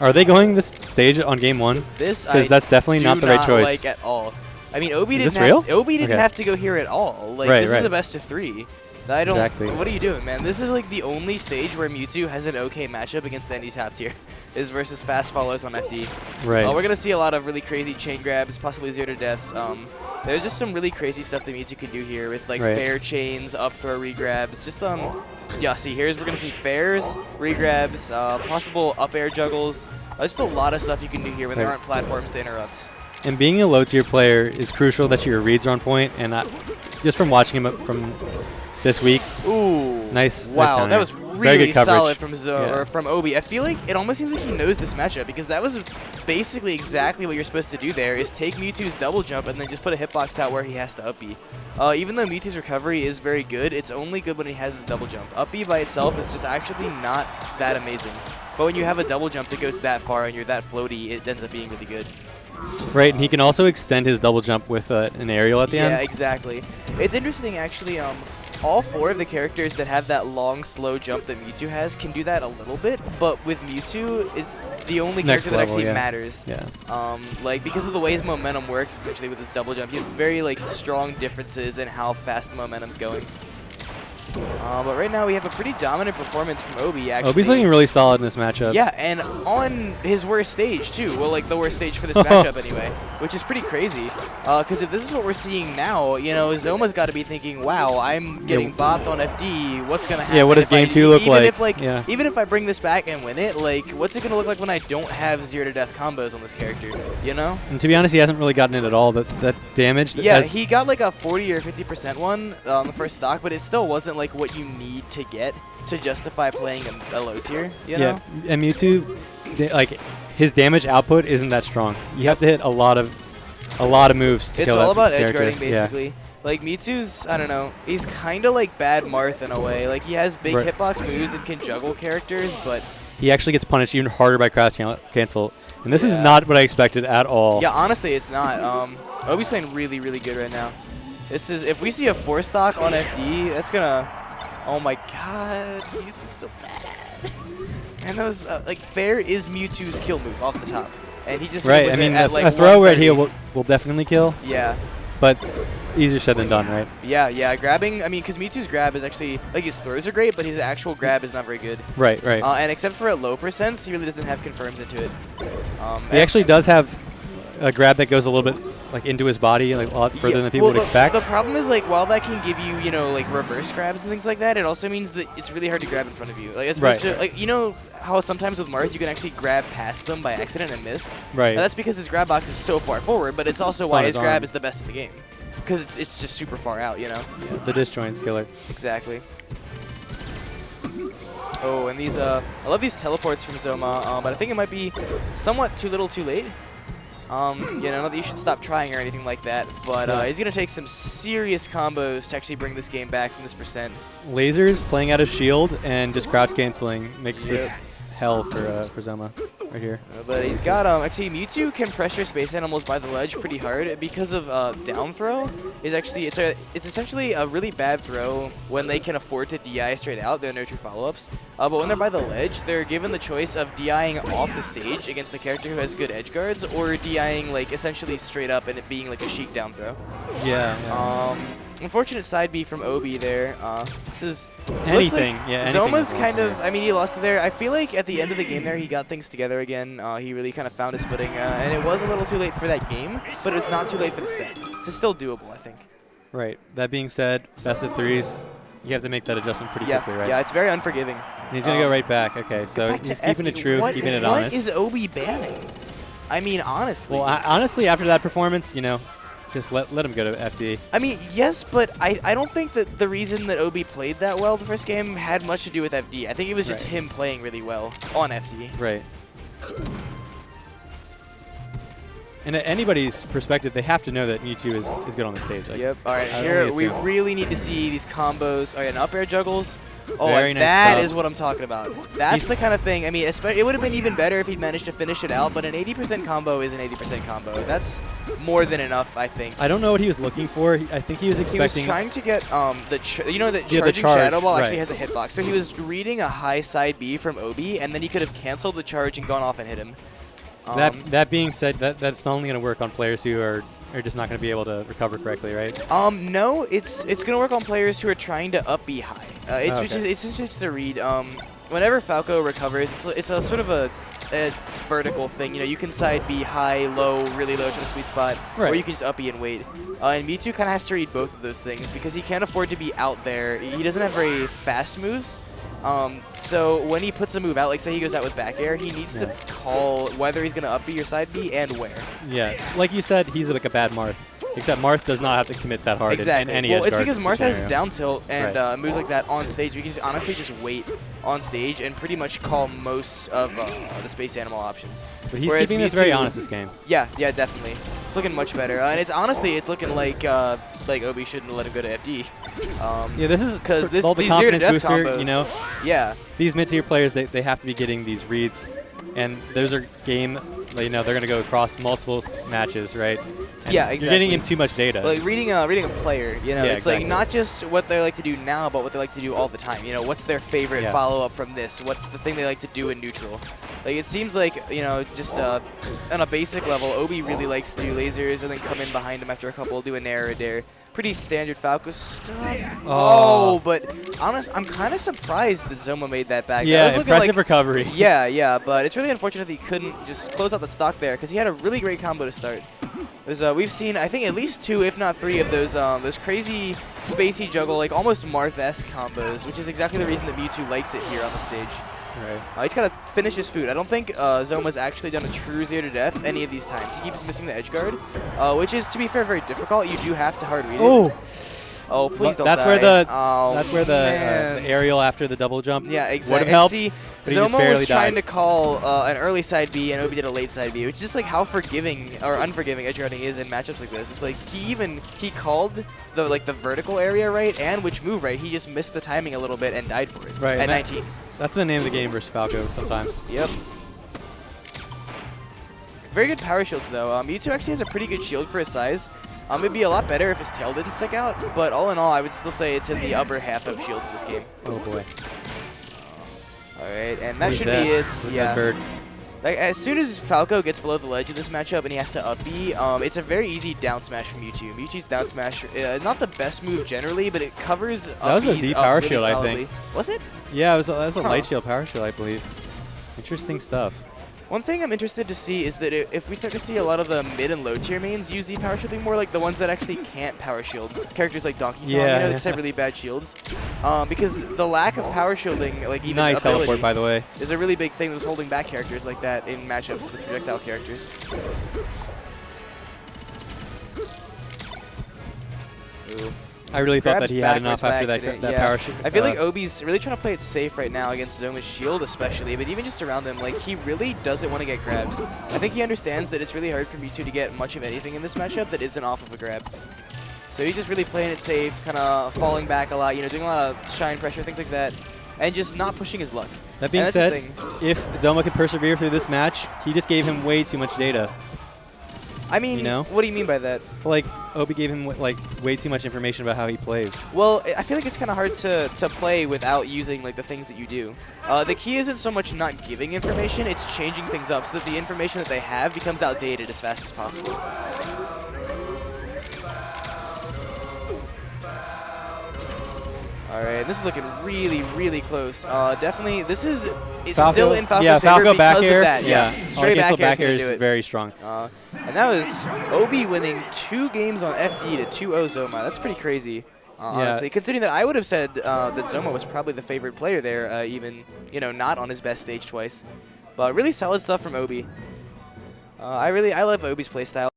Are they going this stage on game 1? This because that's definitely not the right choice. Like at all. I mean, Obi Is didn't have to go here at all. Like this is a best of 3. I don't. Exactly. What are you doing, man? This is like the only stage where Mewtwo has an okay matchup against any top tier, is versus fast follows on FD. Right. We're gonna see a lot of really crazy chain grabs, possibly 0 to deaths. There's just some really crazy stuff that Mewtwo can do here with like fair chains, up throw regrabs. Just yeah. See, we're gonna see fairs, regrabs, possible up air juggles. Just a lot of stuff you can do here when there aren't platforms to interrupt. And being a low tier player is crucial that your reads are on point, and just from watching him from this week. Ooh. Nice. Wow, nice that was really solid from from Obi. I feel like it almost seems like he knows this matchup because that was basically exactly what you're supposed to do there is take Mewtwo's double jump and then just put a hitbox out where he has to up B. Even though Mewtwo's recovery is very good, it's only good when he has his double jump. Up B by itself is just actually not that amazing. But when you have a double jump that goes that far and you're that floaty, it ends up being really good. Right, and he can also extend his double jump with an aerial at the end. Yeah, exactly. It's interesting, actually. All 4 of the characters that have that long, slow jump that Mewtwo has can do that a little bit, but with Mewtwo, it's the only character that actually matters. Yeah. Like, because of the way his momentum works, essentially, with his double jump, you have very, like, strong differences in how fast the momentum's going. But right now we have a pretty dominant performance from Obi, actually. Obi's looking really solid in this matchup. Yeah, and on his worst stage, too. Well, like, the worst stage for this matchup, anyway. Which is pretty crazy. Because if this is what we're seeing now, you know, Zoma's got to be thinking, wow, I'm getting bopped on FD. What's going to happen? Yeah, what does game 2 look like? Even if I bring this back and win it, like, what's it going to look like when I don't have 0 to death combos on this character, you know? And to be honest, he hasn't really gotten it at all, that damage. Yeah, he got, like, a 40 or 50% one on the first stock, but it still wasn't, like, what you need to get to justify playing a low tier, you know? Yeah, and Mewtwo, like, his damage output isn't that strong. You have to hit a lot of moves to kill that character. It's all about edge guarding, basically. Yeah. Like, Mewtwo's, I don't know, he's kind of like bad Marth in a way. Like, he has big hitbox moves and can juggle characters, but he actually gets punished even harder by crouch cancel. And this is not what I expected at all. Yeah, honestly, it's not. Obi's playing really, really good right now. This is, if we see a 4 stock on FD, that's gonna... Oh my god, Mewtwo's so bad. And that was, like, fair is Mewtwo's kill move off the top. And he just I mean, a throw right here will definitely kill. Yeah. But easier said than done, right? Yeah, grabbing, I mean, because Mewtwo's grab is actually, like, his throws are great, but his actual grab is not very good. Right. And except for at low percents, he really doesn't have confirms into it. He actually does have a grab that goes a little bit like into his body, like a lot further than people would expect. The problem is, like, while that can give you, you know, like reverse grabs and things like that, it also means that it's really hard to grab in front of you. Like, especially like, you know how sometimes with Marth you can actually grab past them by accident and miss. Right. And that's because his grab box is so far forward, but it's also why his grab is the best in the game, because it's just super far out, you know. Yeah, the disjoint's killer. Exactly. Oh, and these I love these teleports from Zoma, but I think it might be somewhat too little, too late. You know, not that you should stop trying or anything like that, but he's going to take some serious combos to actually bring this game back from this percent. Lasers playing out of shield and just crouch canceling makes this hell for Zoma right here. But he's got, actually Mewtwo can pressure space animals by the ledge pretty hard because of down throw. Is actually, it's essentially a really bad throw when they can afford to DI straight out, they're no true follow-ups. But when they're by the ledge, they're given the choice of DIing off the stage against the character who has good edge guards, or DIing like essentially straight up and it being like a chic down throw. Yeah. Unfortunate side B from Obi there. This is anything. Zoma's kind of, I mean, he lost it there. I feel like at the end of the game there, he got things together again. He really kind of found his footing, and it was a little too late for that game, but it was not too late for the set. So it's still doable, I think. Right. That being said, best of threes, you have to make that adjustment pretty quickly, right? Yeah, it's very unforgiving. And he's going to go right back. Okay, so he's keeping it true, keeping it honest. What is Obi banning? I mean, honestly. Well, honestly, after that performance, you know, just let him go to FD. I mean, yes, but I don't think that the reason that Obi played that well the first game had much to do with FD. I think it was just him playing really well on FD. Right. And at anybody's perspective, they have to know that Mewtwo is good on the stage. Like, yep. All right, here we really need to see these combos. All right, an up air juggles. Oh, Very nice that stuff. is what I'm talking about. That's the kind of thing. I mean, it would have been even better if he'd managed to finish it out, but an 80% combo is an 80% combo. That's more than enough, I think. I don't know what he was looking for. I think he was expecting... He was trying to get the charging Shadow Ball actually has a hitbox. So he was reading a high side B from Obi, and then he could have canceled the charge and gone off and hit him. That being said, that's only going to work on players who are just not going to be able to recover correctly, right? No, it's going to work on players who are trying to up B high. It's just a read. Whenever Falco recovers, it's a sort of a vertical thing. You can side B high, low, really low to a sweet spot, or you can just up B and wait. And Mewtwo kind of has to read both of those things because he can't afford to be out there. He doesn't have very fast moves. So when he puts a move out, like say he goes out with back air, he needs to call whether he's going to up B or side B and where. Yeah, like you said, he's like a bad Marth. Except Marth does not have to commit that hard. Exactly. In any well, it's guard because Marth has scenario. down tilt and moves like that on stage. We can just honestly just wait on stage and pretty much call most of the Space Animal options. But he's keeping this very honest this game. Yeah, definitely. It's looking much better, and it's looking like Obi shouldn't let him go to FD. Yeah, this is because all the these confidence 0-to-death booster. combos, yeah. These mid-tier players, they have to be getting these reads, and those are game. They're going to go across multiple matches, right? And yeah, exactly. You're getting in too much data. Like reading a player, yeah, it's like not just what they like to do now, but what they like to do all the time. What's their favorite follow-up from this? What's the thing they like to do in neutral? Like it seems like, just on a basic level, Obi really likes to do lasers and then come in behind him after a couple, do a nair or a dare. Pretty standard Falco stuff. Oh, but I'm kind of surprised that Zoma made that back. Yeah, that was impressive recovery. Yeah, but it's really unfortunate that he couldn't just close out that stock there because he had a really great combo to start. We've seen, I think, at least 2, if not 3, of those crazy spacey juggle, like almost Marth-esque combos, which is exactly the reason that Mewtwo likes it here on the stage. Right. He's got to finish his food. I don't think Zoma's actually done a true 0-to-death any of these times. He keeps missing the edge guard, which is, to be fair, very difficult. You do have to hard read it. Oh, please don't that's die. Where the aerial after the double jump would have helped. See, but Zoma was trying to call an early side B, and Obi did a late side B, which is just like how forgiving or unforgiving edge guarding is in matchups like this. It's like he called the vertical area right and which move right. He just missed the timing a little bit and died for it at 19. That's the name of the game versus Falco sometimes. Yep. Very good power shields though. Mewtwo actually has a pretty good shield for his size. It'd be a lot better if his tail didn't stick out, but all in all, I would still say it's in the upper half of shields in this game. Oh boy. All right, and that should be it. Yeah. Bird. Like as soon as Falco gets below the ledge in this matchup and he has to up B, it's a very easy down smash from Mewtwo. Mewtwo's down smash, not the best move generally, but it covers up That was a Z power shield, solidly. I think. Was it? Yeah, that was a light shield power shield, I believe. Interesting stuff. One thing I'm interested to see is that if we start to see a lot of the mid and low tier mains use Z power shielding more, like the ones that actually can't power shield, characters like Donkey Kong, they just have really bad shields, because the lack of power shielding, like even nice ability, teleport, by the way, is a really big thing that was holding back characters like that in matchups with projectile characters. Ooh. I really thought that he had enough after that power shield. I feel like Obi's really trying to play it safe right now against Zoma's shield especially, but even just around him, like he really doesn't want to get grabbed. I think he understands that it's really hard for Mewtwo to get much of anything in this matchup that isn't off of a grab. So he's just really playing it safe, kind of falling back a lot, doing a lot of shine pressure, things like that, and just not pushing his luck. That being said, if Zoma could persevere through this match, he just gave him way too much data. I mean, what do you mean by that? Like, Obi gave him like way too much information about how he plays. Well, I feel like it's kind of hard to play without using like the things that you do. The key isn't so much not giving information, it's changing things up so that the information that they have becomes outdated as fast as possible. All right, this is looking really, really close. Definitely, this is still in Falco's favor because of that. Yeah, straight back air is very strong. And that was Obi winning 2 games on FD to 2-0 Zoma. That's pretty crazy, honestly, considering that I would have said that Zoma was probably the favorite player there, even not on his best stage twice. But really solid stuff from Obi. I love Obi's playstyle.